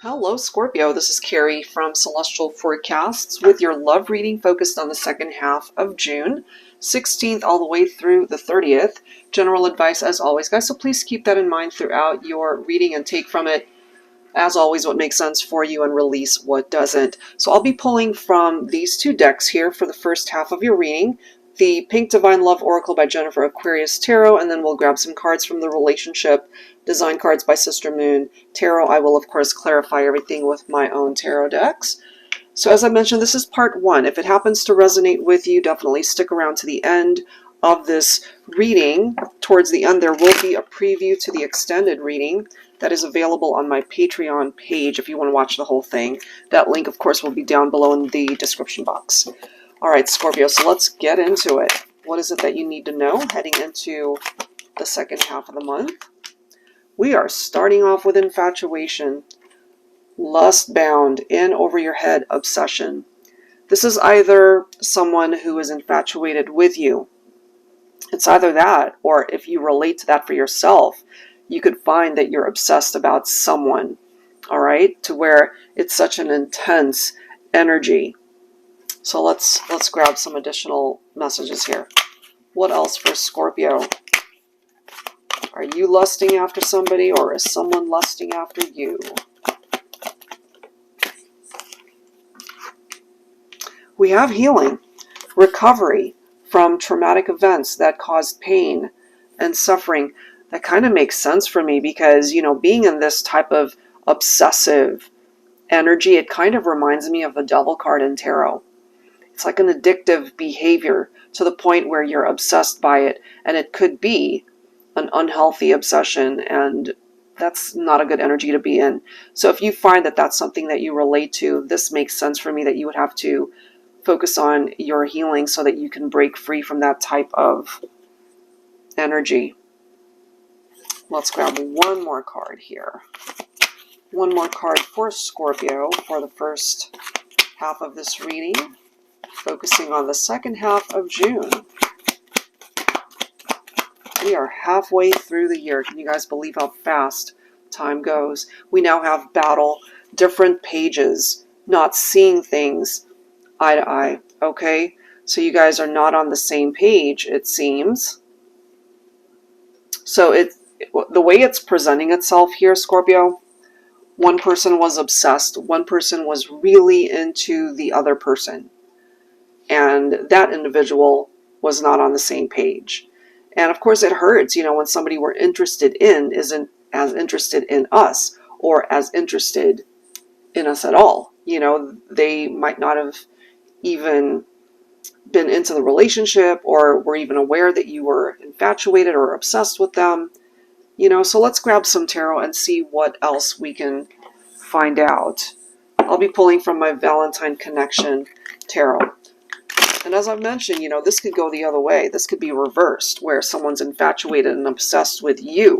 Hello, Scorpio. This is Carrie from Celestial Forecasts with your love reading focused on the second half of June, 16th all the way through the 30th. General advice as always, guys, so please keep that in mind throughout your reading and take from it, as always, what makes sense for you and release what doesn't. So I'll be pulling from these two decks here for the first half of your reading. The Pink Divine Love Oracle by Jennifer Aquarius Tarot, and then we'll grab some cards from the Relationship Design Cards by Sister Moon Tarot. I will, of course, clarify everything with my own tarot decks. So as I mentioned, this is part one. If it happens to resonate with you, definitely stick around to the end of this reading. Towards the end, there will be a preview to the extended reading that is available on my Patreon page if you want to watch the whole thing. That link, of course, will be down below in the description box. All right, Scorpio, so let's get into it. What is it that you need to know heading into the second half of the month? We are starting off with Infatuation, lust-bound, in over your head obsession. This is either someone who is infatuated with you. It's either that, or if you relate to that for yourself, you could find that you're obsessed about someone, all right, to where it's such an intense energy. So let's grab some additional messages here. What else for Scorpio? Are you lusting after somebody, or is someone lusting after you? We have healing, recovery from traumatic events that caused pain and suffering. That kind of makes sense for me because, being in this type of obsessive energy, it kind of reminds me of the Devil card in tarot. It's like an addictive behavior to the point where you're obsessed by it, and it could be an unhealthy obsession, and that's not a good energy to be in. So if you find that that's something that you relate to, this makes sense for me that you would have to focus on your healing so that you can break free from that type of energy. Let's grab one more card here. One more card for Scorpio for the first half of this reading, focusing on the second half of June. We are halfway through the year. Can you guys believe how fast time goes? We now have battle, different pages, not seeing things eye to eye, okay? So you guys are not on the same page, it seems. So the way it's presenting itself here, Scorpio, one person was obsessed, one person was really into the other person, and that individual was not on the same page. And of course it hurts, when somebody we're interested in isn't as interested in us or as interested in us at all. They might not have even been into the relationship or were even aware that you were infatuated or obsessed with them. So let's grab some tarot and see what else we can find out. I'll be pulling from my Valentine Connection tarot. And as I've mentioned, this could go the other way. This could be reversed, where someone's infatuated and obsessed with you,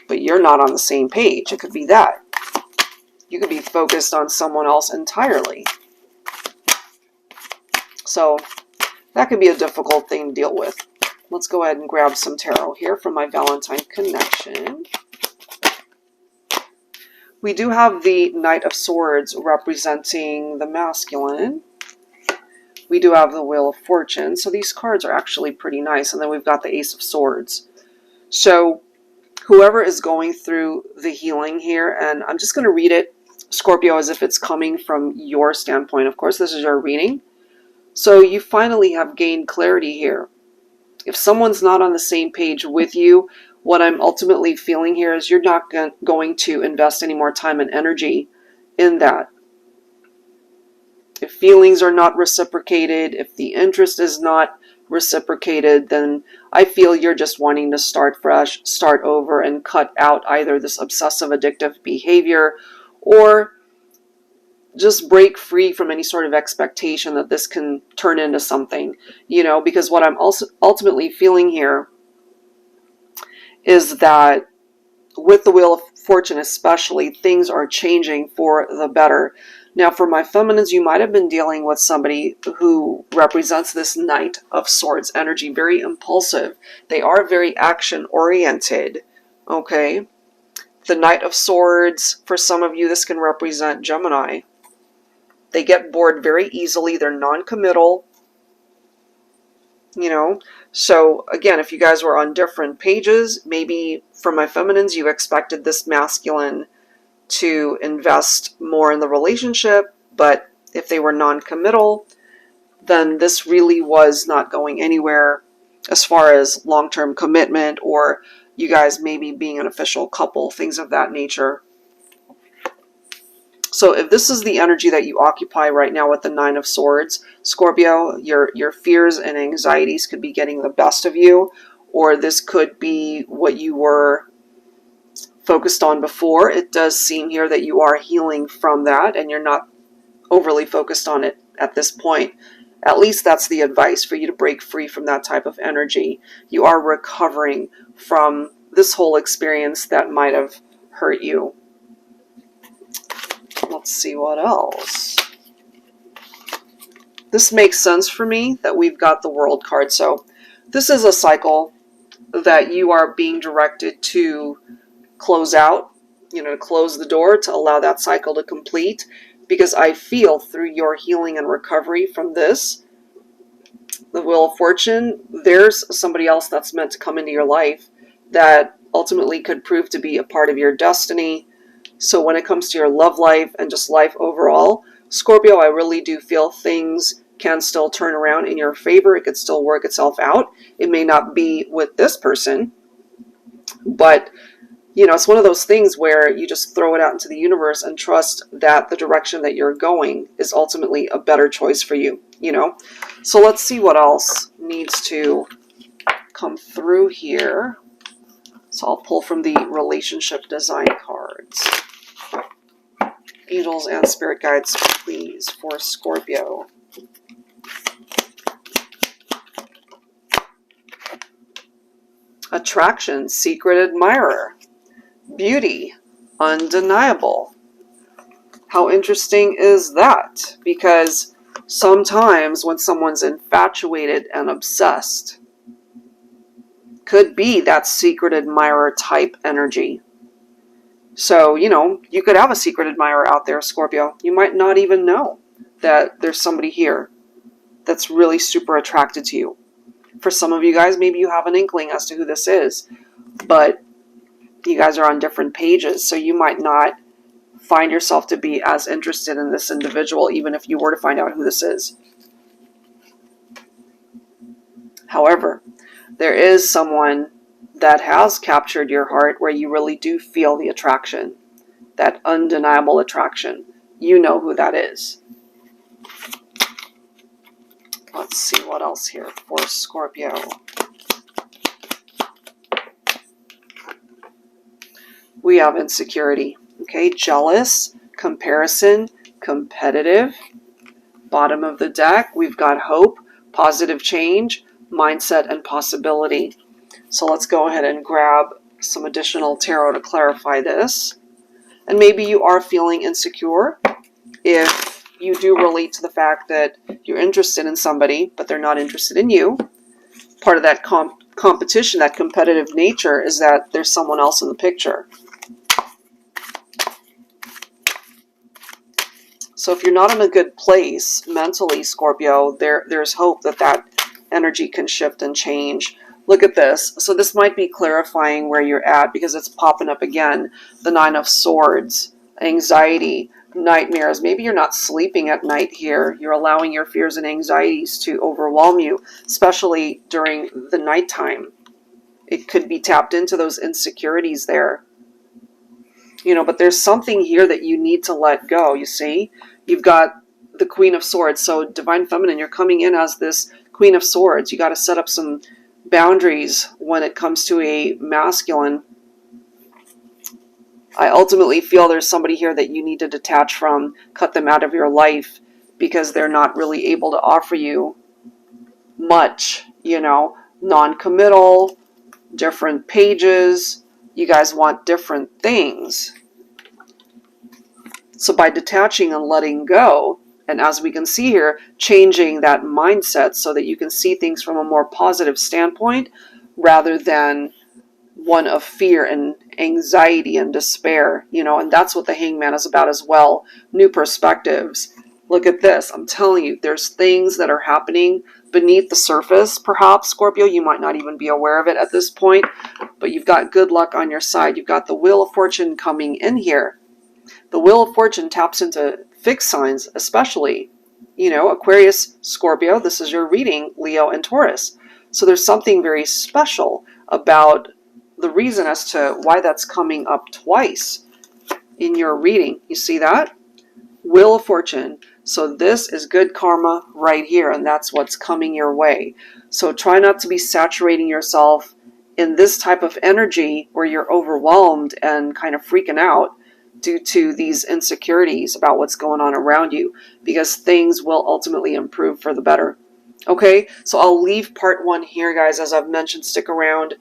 but you're not on the same page. It could be that. You could be focused on someone else entirely. So that could be a difficult thing to deal with. Let's go ahead and grab some tarot here from my Valentine Connection. We do have the Knight of Swords representing the masculine. We do have the Wheel of Fortune. So these cards are actually pretty nice. And then we've got the Ace of Swords. So whoever is going through the healing here, and I'm just going to read it, Scorpio, as if it's coming from your standpoint. Of course, this is your reading. So you finally have gained clarity here. If someone's not on the same page with you, what I'm ultimately feeling here is you're not going to invest any more time and energy in that. If feelings are not reciprocated, if the interest is not reciprocated, then I feel you're just wanting to start fresh, start over, and cut out either this obsessive addictive behavior or just break free from any sort of expectation that this can turn into something, because what I'm also ultimately feeling here is that with the Wheel of Fortune especially, things are changing for the better. Now, for my feminines, you might have been dealing with somebody who represents this Knight of Swords energy, very impulsive. They are very action-oriented, okay? The Knight of Swords, for some of you, this can represent Gemini. They get bored very easily. They're non-committal. You know, so again, if you guys were on different pages, maybe for my feminines, you expected this masculine to invest more in the relationship, but if they were non-committal, then this really was not going anywhere as far as long-term commitment or you guys maybe being an official couple, things of that nature. So if this is the energy that you occupy right now with the Nine of Swords, Scorpio, your fears and anxieties could be getting the best of you, or this could be what you were focused on before. It does seem here that you are healing from that and you're not overly focused on it at this point. At least that's the advice for you to break free from that type of energy. You are recovering from this whole experience that might have hurt you. Let's see what else. This makes sense for me that we've got the World card. So this is a cycle that you are being directed to close out, you know, to close the door, to allow that cycle to complete. Because I feel through your healing and recovery from this, the Wheel of Fortune, there's somebody else that's meant to come into your life that ultimately could prove to be a part of your destiny. So when it comes to your love life and just life overall, Scorpio, I really do feel things can still turn around in your favor. It could still work itself out. It may not be with this person, but you know, it's one of those things where you just throw it out into the universe and trust that the direction that you're going is ultimately a better choice for you, you know. So let's see what else needs to come through here. So I'll pull from the relationship design cards. Angels and spirit guides, please, for Scorpio. Attraction, secret admirer. Beauty, undeniable. How interesting is that? Because sometimes when someone's infatuated and obsessed, could be that secret admirer type energy. So, you know, you could have a secret admirer out there, Scorpio. You might not even know that there's somebody here that's really super attracted to you. For some of you guys, maybe you have an inkling as to who this is, but you guys are on different pages, so you might not find yourself to be as interested in this individual, even if you were to find out who this is. However, there is someone that has captured your heart where you really do feel the attraction, that undeniable attraction. You know who that is. Let's see what else here for Scorpio. We have insecurity, okay? Jealous, comparison, competitive. Bottom of the deck, we've got hope, positive change, mindset, and possibility. So let's go ahead and grab some additional tarot to clarify this. And maybe you are feeling insecure if you do relate to the fact that you're interested in somebody, but they're not interested in you. Part of that competition, that competitive nature, is that there's someone else in the picture. So if you're not in a good place mentally, Scorpio, there's hope that that energy can shift and change. Look at this. So this might be clarifying where you're at because it's popping up again. The Nine of Swords, anxiety, nightmares. Maybe you're not sleeping at night here. You're allowing your fears and anxieties to overwhelm you, especially during the nighttime. It could be tapped into those insecurities there. You know, but there's something here that you need to let go, you see? You've got the Queen of Swords. So Divine Feminine, you're coming in as this Queen of Swords. You got to set up some boundaries when it comes to a masculine. I ultimately feel there's somebody here that you need to detach from, cut them out of your life because they're not really able to offer you much, you know, non-committal, different pages. You guys want different things. So by detaching and letting go, and as we can see here, changing that mindset so that you can see things from a more positive standpoint rather than one of fear and anxiety and despair, you know, and that's what the Hangman is about as well. New perspectives. Look at this. I'm telling you, there's things that are happening beneath the surface, perhaps, Scorpio. You might not even be aware of it at this point, but you've got good luck on your side. You've got the Wheel of Fortune coming in here. The Wheel of Fortune taps into fixed signs, especially, you know, Aquarius, Scorpio. This is your reading, Leo and Taurus. So there's something very special about the reason as to why that's coming up twice in your reading. You see that? Wheel of Fortune. So this is good karma right here, and that's what's coming your way. So try not to be saturating yourself in this type of energy where you're overwhelmed and kind of freaking out due to these insecurities about what's going on around you, because things will ultimately improve for the better. Okay, so I'll leave part 1 here, guys. As I've mentioned, stick around.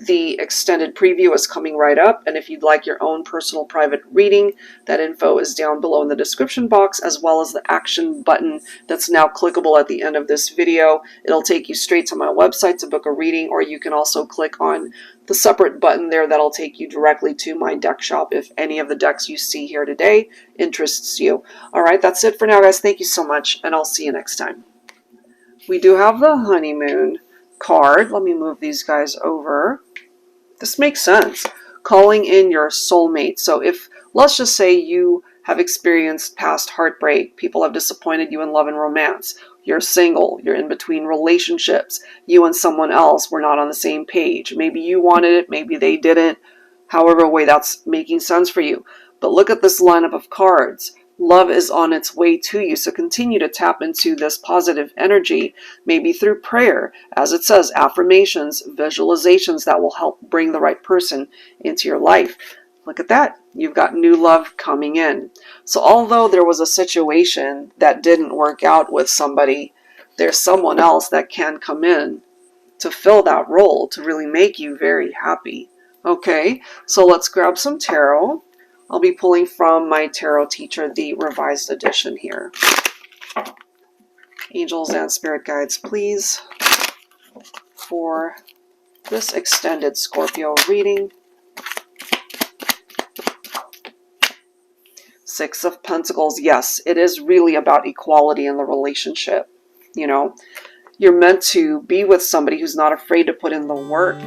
The extended preview is coming right up, and if you'd like your own personal private reading, that info is down below in the description box, as well as the action button that's now clickable at the end of this video. It'll take you straight to my website to book a reading, or you can also click on the separate button there that'll take you directly to my deck shop if any of the decks you see here today interests you. All right, that's it for now, guys. Thank you so much, and I'll see you next time. We do have the honeymoon card. Let me move these guys over. This makes sense. Calling in your soulmate. So if, let's just say you have experienced past heartbreak, people have disappointed you in love and romance, you're single, you're in between relationships, you and someone else were not on the same page. Maybe you wanted it, maybe they didn't. However way that's making sense for you. But look at this lineup of cards. Love is on its way to you, so continue to tap into this positive energy, maybe through prayer, as it says, affirmations, visualizations that will help bring the right person into your life. Look at that. You've got new love coming in. So although there was a situation that didn't work out with somebody, there's someone else that can come in to fill that role, to really make you very happy. Okay, so let's grab some tarot. I'll be pulling from my tarot teacher, the revised edition here. Angels and spirit guides, please, for this extended Scorpio reading. 6 of Pentacles. Yes, it is really about equality in the relationship. You know, you're meant to be with somebody who's not afraid to put in the work